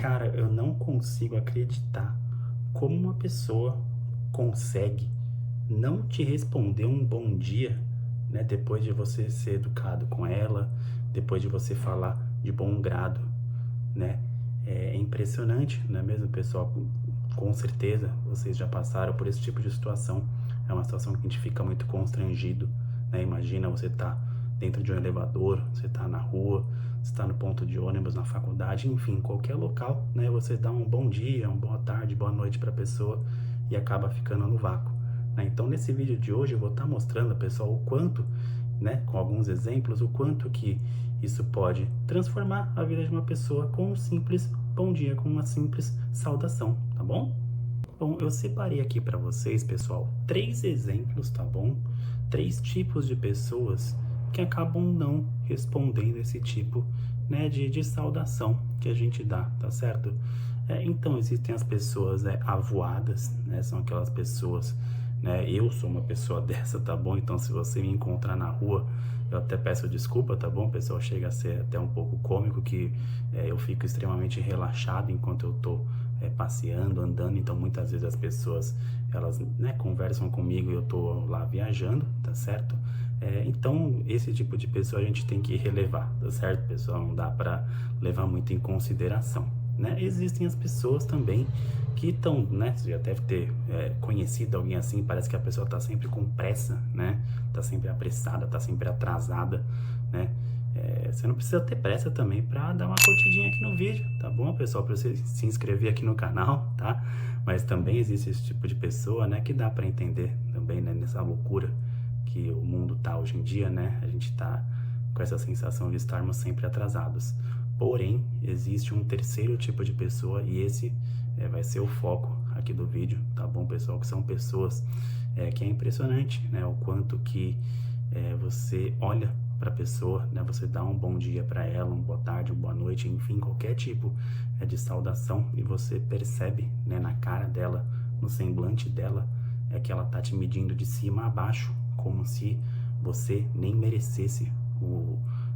Cara, eu não consigo acreditar como uma pessoa consegue não te responder um bom dia, né? Depois de você ser educado com ela, depois de você falar de bom grado, né? É impressionante, não é mesmo, pessoal? Com certeza vocês já passaram por esse tipo de situação. É uma situação que a gente fica muito constrangido, né? Imagina você tá dentro de um elevador, você tá na rua, você tá no ponto de ônibus, na faculdade, enfim, qualquer local, né? Você dá um bom dia, uma boa tarde, boa noite para a pessoa e acaba ficando no vácuo, né? Então, nesse vídeo de hoje eu vou estar mostrando, pessoal, o quanto, né, com alguns exemplos, o quanto que isso pode transformar a vida de uma pessoa com um simples bom dia, com uma simples saudação, tá bom? Bom, eu separei aqui para vocês, pessoal, três exemplos, tá bom? Três tipos de pessoas que acabam não respondendo esse tipo, né, de saudação que a gente dá, tá certo? Então, existem as pessoas avoadas, né? São aquelas pessoas, né? Eu sou uma pessoa dessa, tá bom? Então, se você me encontrar na rua, eu até peço desculpa, tá bom? Pessoal, chega a ser até um pouco cômico que eu fico extremamente relaxado enquanto eu tô passeando, andando. Então, muitas vezes as pessoas, elas, né, conversam comigo e eu tô lá viajando, tá certo? Então, esse tipo de pessoa a gente tem que relevar, tá certo, pessoal? Não dá para levar muito em consideração, né? Existem as pessoas também que estão, né? Você já deve ter conhecido alguém assim, parece que a pessoa tá sempre com pressa, né? Tá sempre apressada, tá sempre atrasada, né? Você não precisa ter pressa também para dar uma curtidinha aqui no vídeo, tá bom, pessoal? Para você se inscrever aqui no canal, tá? Mas também existe esse tipo de pessoa, né? Que dá para entender também, né? Nessa loucura que o mundo tá hoje em dia, né? A gente tá com essa sensação de estarmos sempre atrasados. Porém, existe um terceiro tipo de pessoa e esse vai ser o foco aqui do vídeo, tá bom, pessoal? Que são pessoas que é impressionante, né? O quanto que você olha para a pessoa, né? Você dá um bom dia para ela, uma boa tarde, uma boa noite, enfim, qualquer tipo de saudação e você percebe, né, na cara dela, no semblante dela, que ela tá te medindo de cima a baixo, como se você nem merecesse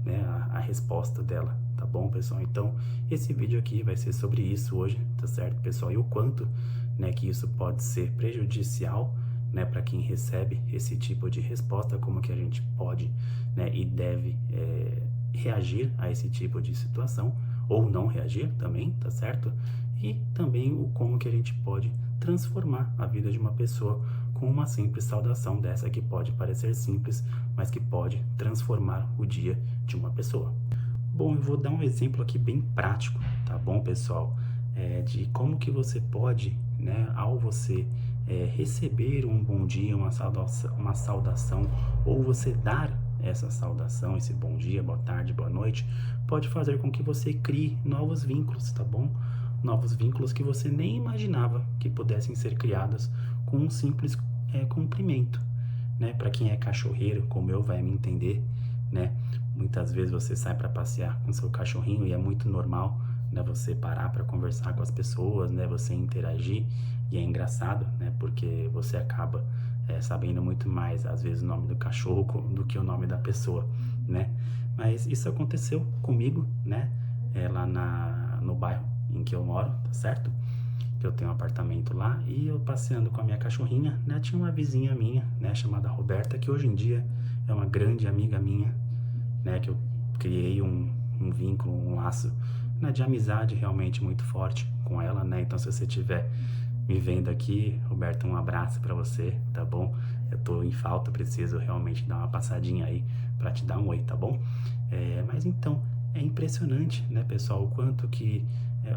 né, a resposta dela, tá bom, pessoal? Então, esse vídeo aqui vai ser sobre isso hoje, tá certo, pessoal? E o quanto, né, que isso pode ser prejudicial, né, para quem recebe esse tipo de resposta, como que a gente pode, né, e deve reagir a esse tipo de situação, ou não reagir também, tá certo? E também o como que a gente pode transformar a vida de uma pessoa com uma simples saudação dessa que pode parecer simples, mas que pode transformar o dia de uma pessoa. Bom, eu vou dar um exemplo aqui bem prático, tá bom, pessoal? De como que você pode, né, ao você receber um bom dia, uma saudação, ou você dar essa saudação, esse bom dia, boa tarde, boa noite, pode fazer com que você crie novos vínculos, tá bom? Novos vínculos que você nem imaginava que pudessem ser criados com um simples cumprimento, né? Para quem é cachorreiro, como eu, vai me entender, né? Muitas vezes você sai para passear com seu cachorrinho e é muito normal, né? Você parar para conversar com as pessoas, né? Você interagir e é engraçado, né? Porque você acaba sabendo muito mais, às vezes, o nome do cachorro do que o nome da pessoa, né? Mas isso aconteceu comigo, né? Lá no bairro em que eu moro, tá certo? Que eu tenho um apartamento lá e eu passeando com a minha cachorrinha, né? Tinha uma vizinha minha, né? Chamada Roberta, que hoje em dia é uma grande amiga minha, né? Que eu criei um vínculo, um laço, né, de amizade realmente muito forte com ela, né? Então, se você estiver me vendo aqui, Roberta, um abraço para você, tá bom? Eu tô em falta, preciso realmente dar uma passadinha aí para te dar um oi, tá bom? Mas então, é impressionante, né, pessoal, o quanto que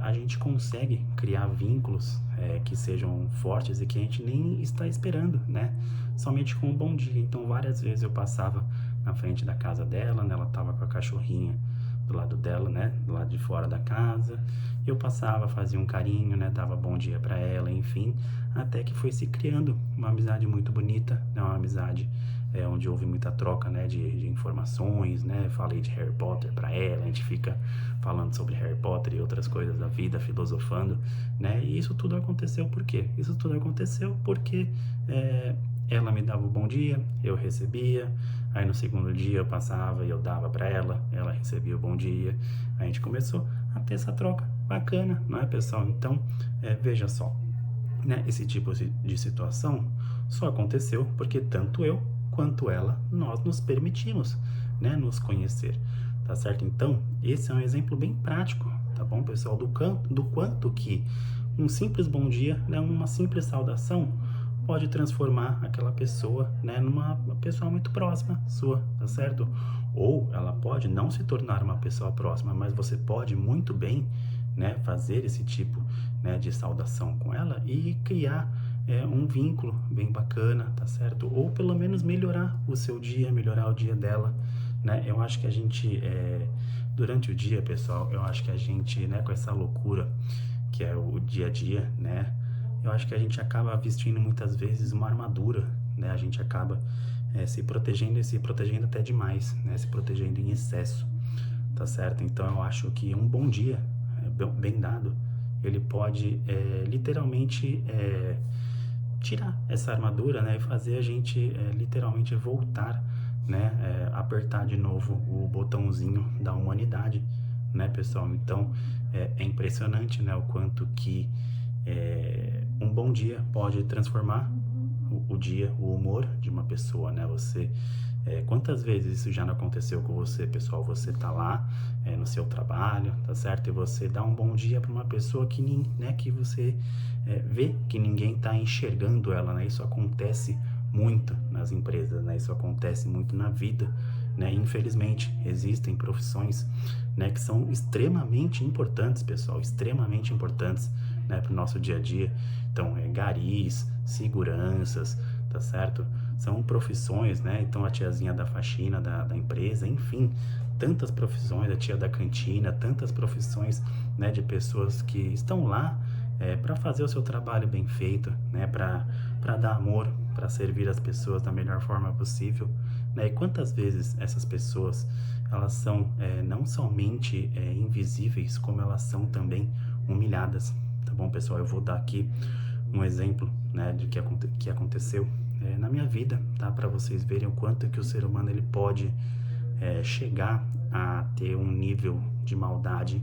a gente consegue criar vínculos que sejam fortes e que a gente nem está esperando, né? Somente com um bom dia. Então, várias vezes eu passava na frente da casa dela, né? Ela tava com a cachorrinha do lado dela, né? Do lado de fora da casa. Eu passava, fazia um carinho, né? Dava bom dia para ela, enfim. Até que foi se criando uma amizade muito bonita, né? Uma amizade onde houve muita troca, né? De informações, né? Falei de Harry Potter para ela, a gente fica falando sobre Harry Potter e outras coisas da vida, filosofando, né? E isso tudo aconteceu por quê? Isso tudo aconteceu porque ela me dava o bom dia, eu recebia, aí no segundo dia eu passava e eu dava para ela, ela recebia o bom dia, a gente começou a ter essa troca, Bacana, não é, pessoal? Então, veja só, né? Esse tipo de situação só aconteceu porque tanto eu quanto ela, nós nos permitimos, né, nos conhecer, tá certo? Então, esse é um exemplo bem prático, tá bom, pessoal? Do quanto que um simples bom dia, né, uma simples saudação pode transformar aquela pessoa, né, numa pessoa muito próxima sua, tá certo? Ou ela pode não se tornar uma pessoa próxima, mas você pode muito bem, né, fazer esse tipo, né, de saudação com ela e criar um vínculo bem bacana, tá certo? Ou pelo menos melhorar o seu dia, melhorar o dia dela, né? Eu acho que a gente, durante o dia, pessoal, eu acho que a gente, né, com essa loucura que é o dia a dia, né? Eu acho que a gente acaba vestindo muitas vezes uma armadura, né? A gente acaba se protegendo e se protegendo até demais, né? Se protegendo em excesso, tá certo? Então eu acho que um bom dia, bem dado, ele pode literalmente tirar essa armadura, né? E fazer a gente literalmente voltar, né? Apertar de novo o botãozinho da humanidade, né, pessoal? Então é impressionante, né? O quanto que um bom dia pode transformar o dia, o humor de uma pessoa, né? Você, quantas vezes isso já não aconteceu com você, pessoal? Você tá lá no seu trabalho, tá certo? E você dá um bom dia para uma pessoa que, né, que você vê que ninguém tá enxergando ela, né? Isso acontece muito nas empresas, né? Isso acontece muito na vida, né? Infelizmente, existem profissões, né, que são extremamente importantes, pessoal, extremamente importantes, né, para o nosso dia a dia. Então, garis, seguranças, tá certo? São profissões, né? Então, a tiazinha da faxina da empresa, enfim, tantas profissões, a tia da cantina, tantas profissões, né, de pessoas que estão lá para fazer o seu trabalho bem feito, né, para dar amor, para servir as pessoas da melhor forma possível, né? E quantas vezes essas pessoas, elas são não somente invisíveis, como elas são também humilhadas, tá bom, pessoal? Eu vou dar aqui um exemplo, né, de que aconteceu na minha vida, tá? Para vocês verem o quanto que o ser humano ele pode chegar a ter um nível de maldade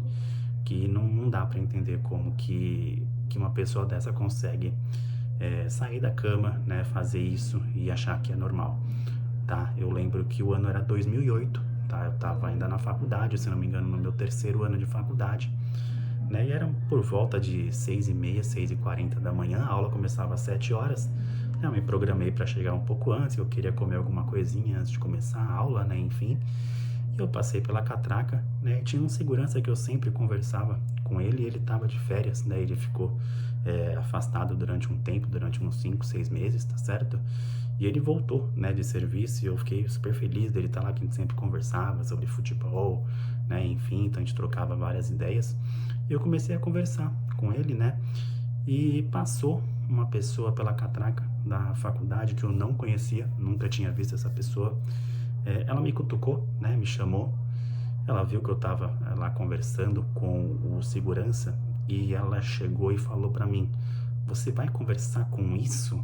que não dá para entender como que uma pessoa dessa consegue sair da cama, né, fazer isso e achar que é normal, tá? Eu lembro que o ano era 2008, tá? Eu tava ainda na faculdade, se não me engano, no meu terceiro ano de faculdade, né? E era por volta de 6h30, 6h40 da manhã, a aula começava às 7 horas. Eu me programei para chegar um pouco antes, eu queria comer alguma coisinha antes de começar a aula, né? Enfim, e eu passei pela catraca, né? E tinha um segurança que eu sempre conversava com ele e ele tava de férias, né? Ele ficou afastado durante um tempo, durante uns 5, 6 meses, tá certo? E ele voltou, né, de serviço e eu fiquei super feliz dele estar lá, que a gente sempre conversava sobre futebol, né? Enfim, então a gente trocava várias ideias. E eu comecei a conversar com ele, né? E passou uma pessoa pela catraca da faculdade que eu não conhecia, nunca tinha visto essa pessoa. Ela me cutucou, né? Me chamou. Ela viu que eu tava lá conversando com o segurança e ela chegou e falou pra mim: "Você vai conversar com isso?"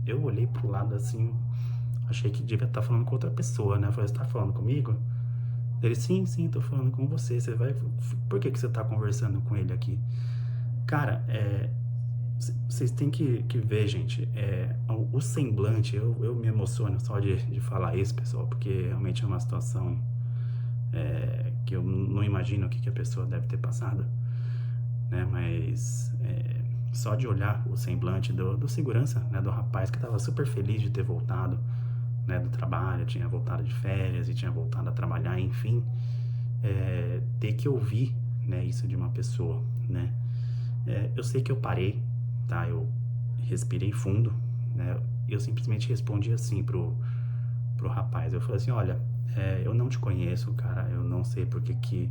Eu olhei pro lado assim, achei que devia estar falando com outra pessoa, né? Eu falei: "Você tá falando comigo?" Ele: "Sim, sim, tô falando com você. Você vai... Por que você tá conversando com ele aqui?" Cara, vocês têm que ver, gente, o semblante, eu me emociono só de falar isso, pessoal, porque realmente é uma situação que eu não imagino o que a pessoa deve ter passado, né? Mas só de olhar o semblante do segurança, né, do rapaz que estava super feliz de ter voltado, né, do trabalho, tinha voltado de férias e tinha voltado a trabalhar, enfim, ter que ouvir, né, isso de uma pessoa, né? Eu sei que eu parei, tá? Eu respirei fundo, né? Eu simplesmente respondi assim pro rapaz. Eu falei assim: "Olha, eu não te conheço, cara. Eu não sei por que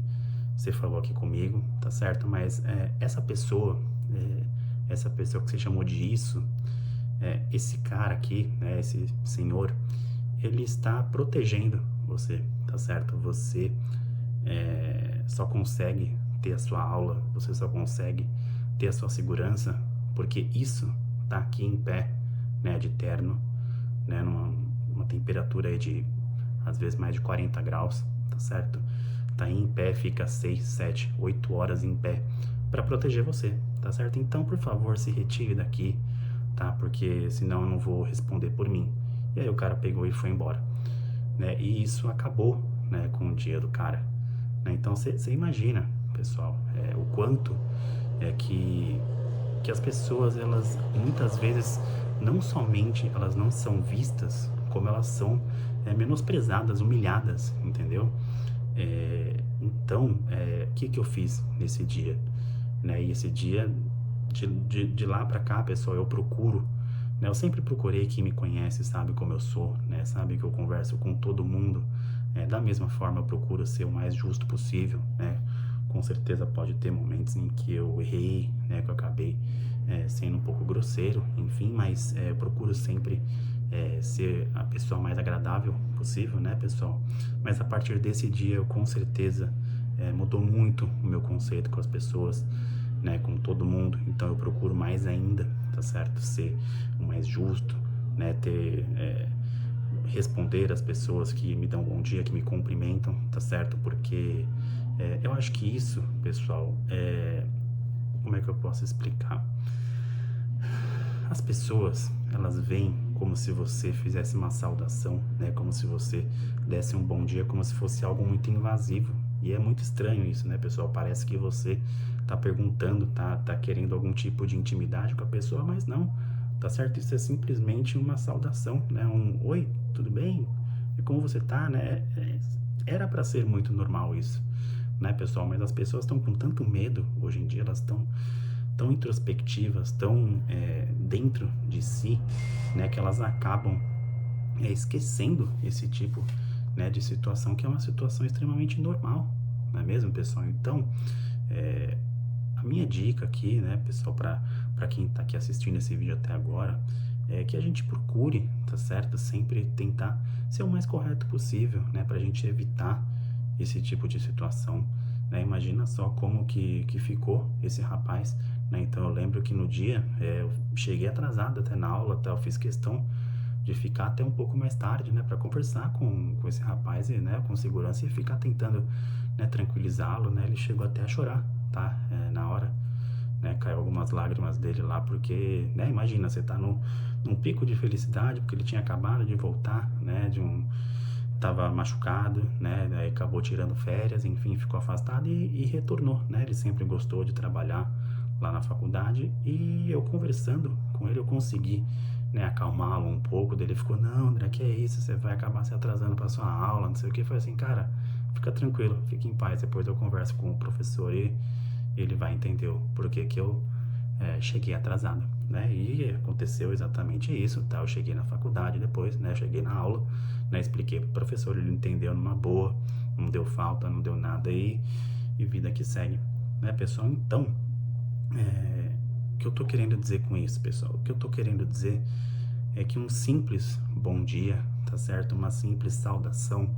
você falou aqui comigo, tá certo? Mas essa pessoa que você chamou de isso, esse cara aqui, né? Esse senhor, ele está protegendo você, tá certo? Você só consegue ter a sua aula, você só consegue ter a sua segurança porque isso tá aqui em pé, né, de terno, né, numa temperatura aí de às vezes mais de 40 graus, tá certo? tá aí em pé, fica 6, 7, 8 horas em pé para proteger você, tá certo? Então, por favor, se retire daqui, tá? Porque senão eu não vou responder por mim. E aí o cara pegou e foi embora, né? E isso acabou, né, com o dia do cara, né? Então você imagina, pessoal, o quanto é que as pessoas, elas muitas vezes não somente elas não são vistas, como elas são menosprezadas, humilhadas, entendeu? Então, o que que eu fiz nesse dia, né? E esse dia, de lá pra cá, pessoal, eu procuro, né? Eu sempre procurei, quem me conhece sabe como eu sou, né? Sabe que eu converso com todo mundo, da mesma forma eu procuro ser o mais justo possível, né? Com certeza pode ter momentos em que eu errei, né? Que eu acabei sendo um pouco grosseiro, enfim, mas eu procuro sempre ser a pessoa mais agradável possível, né, pessoal? Mas a partir desse dia, eu com certeza mudou muito o meu conceito com as pessoas, né, com todo mundo. Então eu procuro mais ainda, tá certo? Ser o mais justo, né, responder às pessoas que me dão um bom dia, que me cumprimentam, tá certo? Porque eu acho que isso, pessoal, como é que eu posso explicar? As pessoas, elas veem como se você fizesse uma saudação, né? Como se você desse um bom dia, como se fosse algo muito invasivo. E é muito estranho isso, né, pessoal? Parece que você tá perguntando, tá querendo algum tipo de intimidade com a pessoa, mas não, tá certo? Isso é simplesmente uma saudação, né? Um oi, tudo bem? E como você tá, né? Era para ser muito normal isso, né, pessoal? Mas as pessoas estão com tanto medo hoje em dia, elas estão tão introspectivas, tão dentro de si, né, que elas acabam esquecendo esse tipo, né, de situação, que é uma situação extremamente normal, não é mesmo, pessoal? Então, a minha dica aqui, né, pessoal, para quem está aqui assistindo esse vídeo até agora, é que a gente procure, tá certo? Sempre tentar ser o mais correto possível, né, para a gente evitar esse tipo de situação, né? Imagina só como que ficou esse rapaz, né? Então eu lembro que no dia eu cheguei atrasado até na aula, tá? Eu fiz questão de ficar até um pouco mais tarde, né, para conversar com esse rapaz, e, né, com segurança, e ficar tentando, né, tranquilizá-lo, né? Ele chegou até a chorar, tá? Na hora, né, caiu algumas lágrimas dele lá, porque, né, imagina, você tá num pico de felicidade, porque ele tinha acabado de voltar, né, tava machucado, né, daí acabou tirando férias, enfim, ficou afastado e retornou, né? Ele sempre gostou de trabalhar lá na faculdade, e eu conversando com ele, eu consegui, né, acalmá-lo um pouco. Dele ficou, não, André, que é isso, você vai acabar se atrasando para sua aula, não sei o que. Foi assim, cara, fica tranquilo, fique em paz, depois eu converso com o professor e ele vai entender o porquê que eu cheguei atrasado, né? E aconteceu exatamente isso, tá? Eu cheguei na faculdade depois, né? Cheguei na aula, né? Expliquei pro professor, ele entendeu numa boa, não deu falta, não deu nada, e vida que segue, né, pessoal? Então, o que eu tô querendo dizer com isso, pessoal? O que eu tô querendo dizer é que um simples bom dia, tá certo? Uma simples saudação,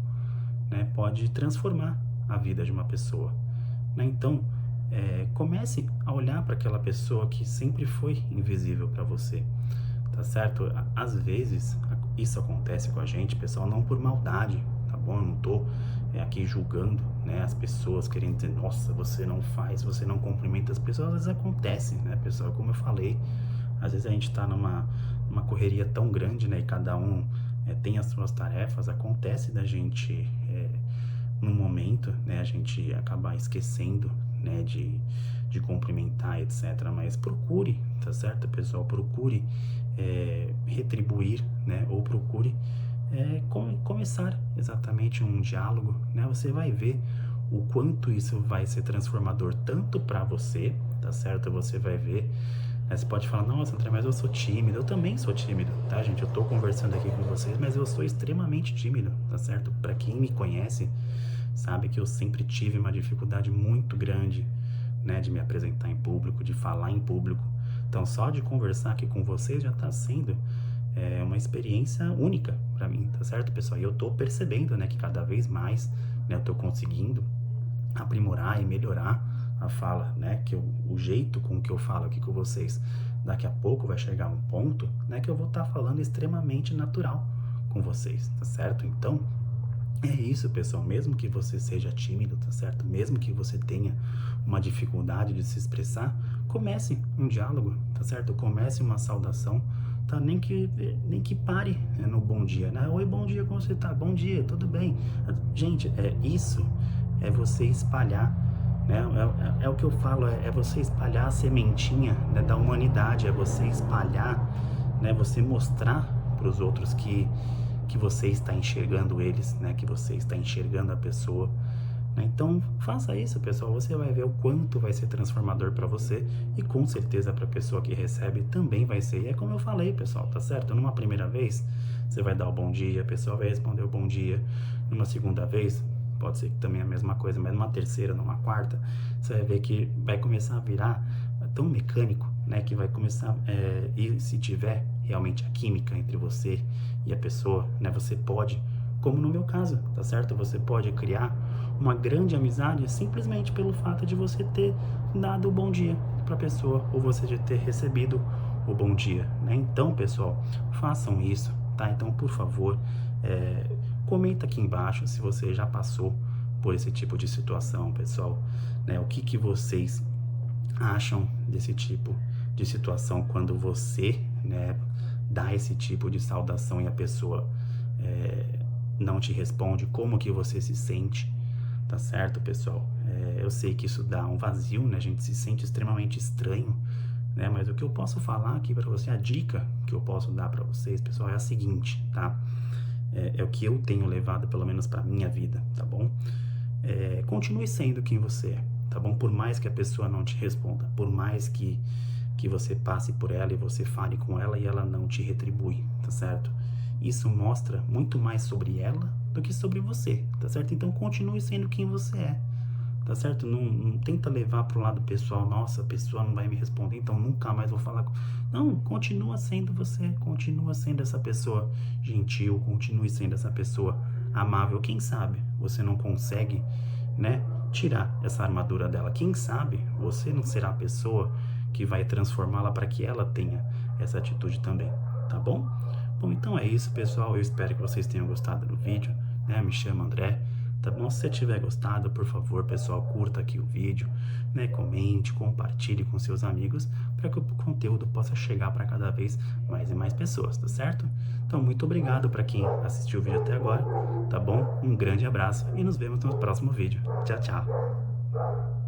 né, pode transformar a vida de uma pessoa, né? Então, comece a olhar para aquela pessoa que sempre foi invisível para você, tá certo? Às vezes isso acontece com a gente, pessoal, não por maldade, tá bom? Eu não tô aqui julgando, né, as pessoas, querendo dizer, nossa, você não faz, você não cumprimenta as pessoas. Às vezes acontece, né, pessoal? Como eu falei, às vezes a gente tá numa correria tão grande, né, e cada um tem as suas tarefas. Acontece da gente no momento, né, a gente acabar esquecendo, né, de cumprimentar, etc. Mas procure, tá certo, pessoal? Procure retribuir, né, ou procure começar exatamente um diálogo, né? Você vai ver o quanto isso vai ser transformador tanto para você, tá certo? Você vai ver, né? Você pode falar, nossa, André, mas eu sou tímido. Eu também sou tímido, tá, gente? Eu tô conversando aqui com vocês, mas eu sou extremamente tímido, tá certo? Para quem me conhece, sabe que eu sempre tive uma dificuldade muito grande, né, de me apresentar em público, de falar em público. Então, só de conversar aqui com vocês já tá sendo uma experiência única para mim, tá certo, pessoal? E eu tô percebendo, né, que cada vez mais, né, eu tô conseguindo aprimorar e melhorar a fala, né, que o jeito com que eu falo aqui com vocês, daqui a pouco vai chegar um ponto, né, que eu vou estar falando extremamente natural com vocês, tá certo? Então, É isso, pessoal. Mesmo que você seja tímido, tá certo? Mesmo que você tenha uma dificuldade de se expressar, comece um diálogo, tá certo? Comece uma saudação, tá? Nem que pare, né, no bom dia, né? Oi, bom dia, como você tá? Bom dia, tudo bem? Gente, isso é você espalhar, né? É o que eu falo, é você espalhar a sementinha, né, da humanidade, é você espalhar, né? Você mostrar para os outros que você está enxergando eles, né? Que você está enxergando a pessoa, né? Então, faça isso, pessoal. Você vai ver o quanto vai ser transformador para você e com certeza para a pessoa que recebe também vai ser. E é como eu falei, pessoal, tá certo? Numa primeira vez, você vai dar o bom dia, a pessoa vai responder o bom dia. Numa segunda vez, pode ser que também é a mesma coisa, mas numa terceira, numa quarta, você vai ver que vai começar a virar tão mecânico, né? Que vai começar, e se tiver realmente a química entre você e a pessoa, né? Você pode, como no meu caso, tá certo? Você pode criar uma grande amizade simplesmente pelo fato de você ter dado o bom dia para a pessoa ou você de ter recebido o bom dia, né? Então, pessoal, façam isso, tá? Então, por favor, comenta aqui embaixo se você já passou por esse tipo de situação, pessoal, né? O que vocês acham desse tipo de situação quando você, né, dá esse tipo de saudação e a pessoa não te responde? Como que você se sente? Tá certo, pessoal? Eu sei que isso dá um vazio, né? A gente se sente extremamente estranho, né? Mas o que eu posso falar aqui para você, a dica que eu posso dar para vocês, pessoal, é a seguinte, tá? É o que eu tenho levado, pelo menos para minha vida, tá bom? Continue sendo quem você é, tá bom? Por mais que a pessoa não te responda, por mais que você passe por ela e você fale com ela e ela não te retribui, tá certo? Isso mostra muito mais sobre ela do que sobre você, tá certo? Então continue sendo quem você é, tá certo? Não tenta levar pro lado pessoal, nossa, a pessoa não vai me responder, então nunca mais vou falar com... Não, continua sendo você, continua sendo essa pessoa gentil, continue sendo essa pessoa amável. Quem sabe você não consegue, né, tirar essa armadura dela. Quem sabe você não será a pessoa que vai transformá-la para que ela tenha essa atitude também, tá bom? Bom, então é isso, pessoal. Eu espero que vocês tenham gostado do vídeo, né? Me chamo André, tá bom? Se você tiver gostado, por favor, pessoal, curta aqui o vídeo, né? Comente, compartilhe com seus amigos para que o conteúdo possa chegar para cada vez mais e mais pessoas, tá certo? Então, muito obrigado para quem assistiu o vídeo até agora, tá bom? Um grande abraço e nos vemos no próximo vídeo. Tchau, tchau!